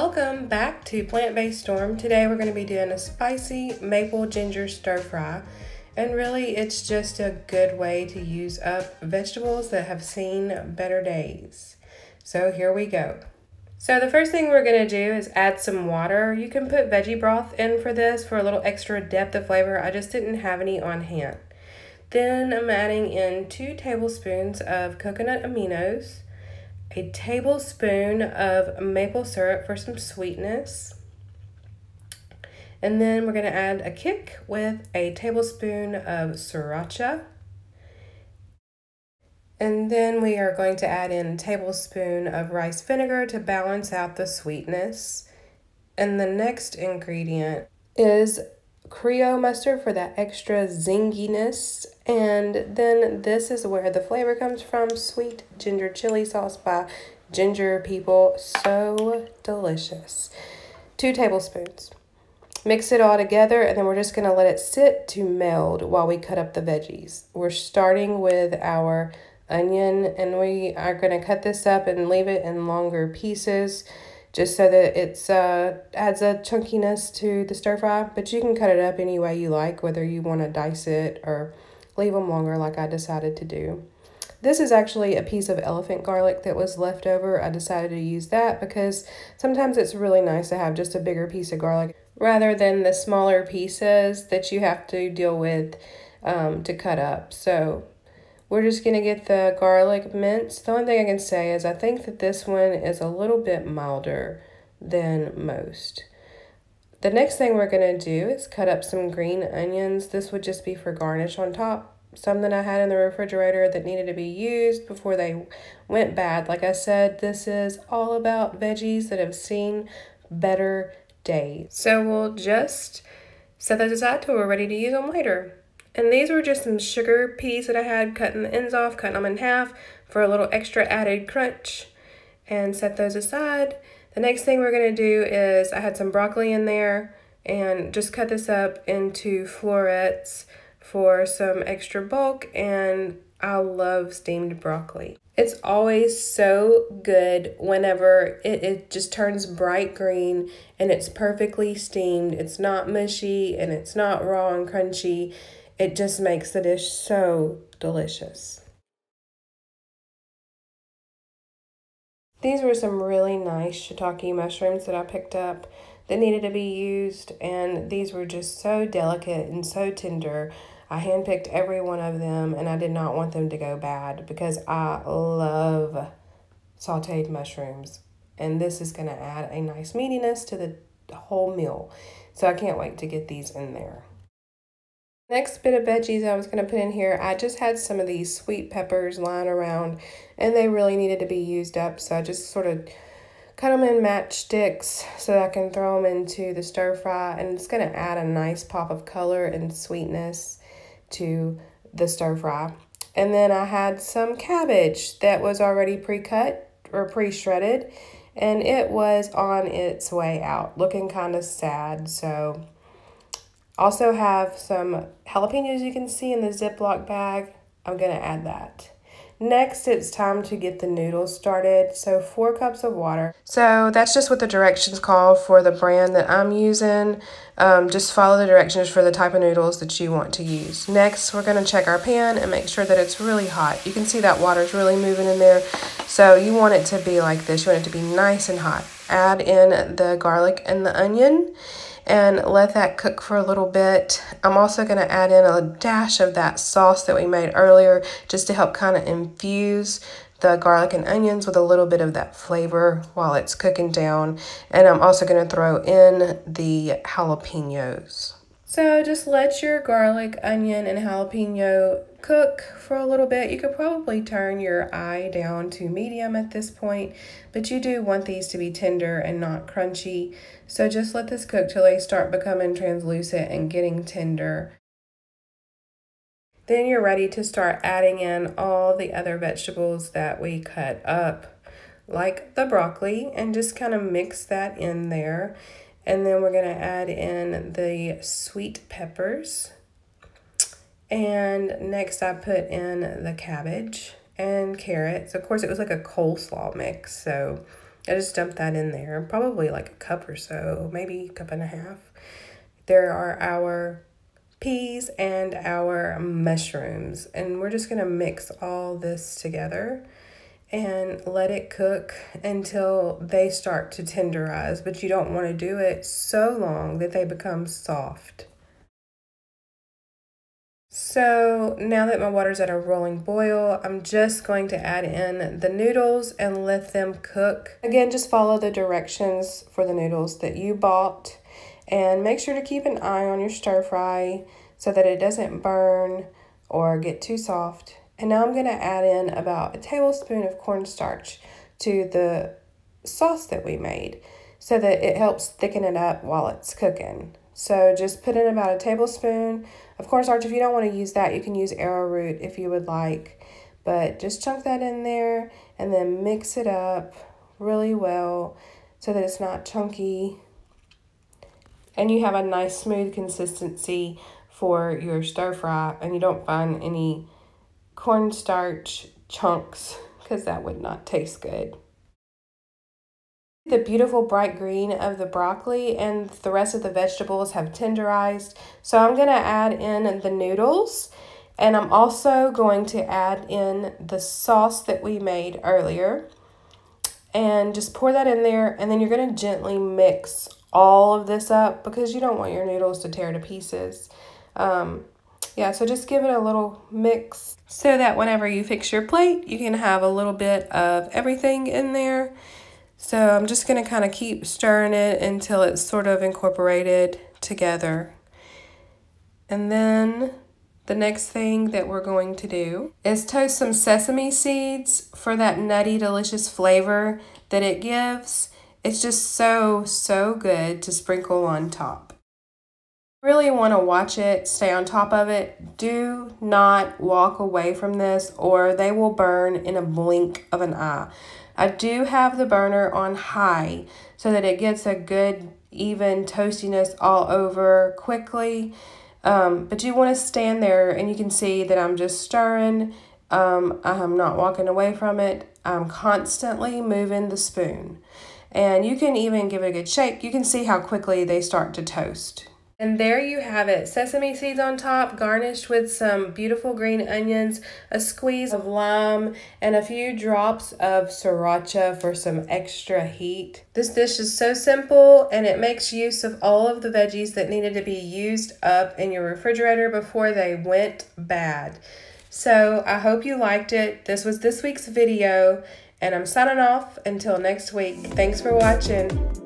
Welcome back to Plant-Based Storm. Today we're going to be doing a spicy maple ginger stir fry. And really it's just a good way to use up vegetables that have seen better days. So here we go. So the first thing we're going to do is add some water. You can put veggie broth in for this for a little extra depth of flavor. I just didn't have any on hand. Then I'm adding in 2 tablespoons of coconut aminos, a tablespoon of maple syrup for some sweetness. And then we're going to add a kick with a tablespoon of sriracha. And then we are going to add in a tablespoon of rice vinegar to balance out the sweetness. And the next ingredient is Creole mustard for that extra zinginess. And then this is where the flavor comes from, sweet ginger chili sauce by Ginger People. So delicious. 2 tablespoons. Mix it all together, and then we're just going to let it sit to meld while we cut up the veggies. We're starting with our onion, and we are going to cut this up and leave it in longer pieces, just so that it's adds a chunkiness to the stir fry. But you can cut it up any way you like, whether you want to dice it or leave them longer like I decided to do. This is actually a piece of elephant garlic that was left over. I decided to use that because sometimes it's really nice to have just a bigger piece of garlic rather than the smaller pieces that you have to deal with to cut up. So we're just going to get the garlic minced. The only thing I can say is I think that this one is a little bit milder than most. The next thing we're going to do is cut up some green onions. This would just be for garnish on top. Some that I had in the refrigerator that needed to be used before they went bad. Like I said, this is all about veggies that have seen better days. So we'll just set those aside till we're ready to use them later. And these were just some sugar peas that I had, cutting the ends off, cutting them in half for a little extra added crunch, and set those aside. The next thing we're going to do is I had some broccoli in there and just cut this up into florets for some extra bulk, and I love steamed broccoli. It's always so good whenever it just turns bright green and it's perfectly steamed. It's not mushy and it's not raw and crunchy. It just makes the dish so delicious. These were some really nice shiitake mushrooms that I picked up that needed to be used, and these were just so delicate and so tender. I handpicked every one of them, and I did not want them to go bad because I love sauteed mushrooms, and this is going to add a nice meatiness to the whole meal. So I can't wait to get these in there. Next bit of veggies I was going to put in here, I just had some of these sweet peppers lying around and they really needed to be used up, so I just sort of cut them in matchsticks so that I can throw them into the stir fry, and it's going to add a nice pop of color and sweetness to the stir fry. And then I had some cabbage that was already pre-cut or pre-shredded, and it was on its way out, looking kind of sad. So also have some jalapenos you can see in the Ziploc bag. I'm going to add that. Next, it's time to get the noodles started. So 4 cups of water. So that's just what the directions call for the brand that I'm using. Just follow the directions for the type of noodles that you want to use. Next, we're going to check our pan and make sure that it's really hot. You can see that water's really moving in there. So you want it to be like this. You want it to be nice and hot. Add in the garlic and the onion and let that cook for a little bit. I'm also going to add in a dash of that sauce that we made earlier just to help kind of infuse the garlic and onions with a little bit of that flavor while it's cooking down. And I'm also going to throw in the jalapenos. So just let your garlic, onion, and jalapeno cook for a little bit. You could probably turn your eye down to medium at this point, but you do want these to be tender and not crunchy. So just let this cook till they start becoming translucent and getting tender. Then you're ready to start adding in all the other vegetables that we cut up, like the broccoli, and just kind of mix that in there. And then we're going to add in the sweet peppers. And next I put in the cabbage and carrots. Of course, it was like a coleslaw mix, so I just dumped that in there, probably like a cup or so, maybe a cup and a half. There are our peas and our mushrooms, and we're just gonna mix all this together and let it cook until they start to tenderize, but you don't want to do it so long that they become soft. So now that my water's at a rolling boil, I'm just going to add in the noodles and let them cook. Again, just follow the directions for the noodles that you bought and make sure to keep an eye on your stir fry so that it doesn't burn or get too soft. And now I'm going to add in about a tablespoon of cornstarch to the sauce that we made so that it helps thicken it up while it's cooking. So just put in about a tablespoon of cornstarch. If you don't want to use that, you can use arrowroot if you would like. But just chunk that in there and then mix it up really well so that it's not chunky. And you have a nice smooth consistency for your stir fry, and you don't find any cornstarch chunks because that would not taste good. The beautiful bright green of the broccoli and the rest of the vegetables have tenderized. So I'm going to add in the noodles, and I'm also going to add in the sauce that we made earlier. And just pour that in there, and then you're going to gently mix all of this up because you don't want your noodles to tear to pieces. Yeah, so just give it a little mix so that whenever you fix your plate, you can have a little bit of everything in there. So I'm just going to kind of keep stirring it until it's sort of incorporated together. And then the next thing that we're going to do is toast some sesame seeds for that nutty, delicious flavor that it gives. It's just so, so good to sprinkle on top. Really want to watch it, stay on top of it. Do not walk away from this or they will burn in a blink of an eye. I do have the burner on high so that it gets a good even toastiness all over quickly. But you want to stand there and you can see that I'm just stirring. I'm not walking away from it. I'm constantly moving the spoon. And you can even give it a good shake. You can see how quickly they start to toast. And there you have it, sesame seeds on top, garnished with some beautiful green onions, a squeeze of lime, and a few drops of sriracha for some extra heat. This dish is so simple, and it makes use of all of the veggies that needed to be used up in your refrigerator before they went bad. So I hope you liked it. This was this week's video, and I'm signing off until next week. Thanks for watching.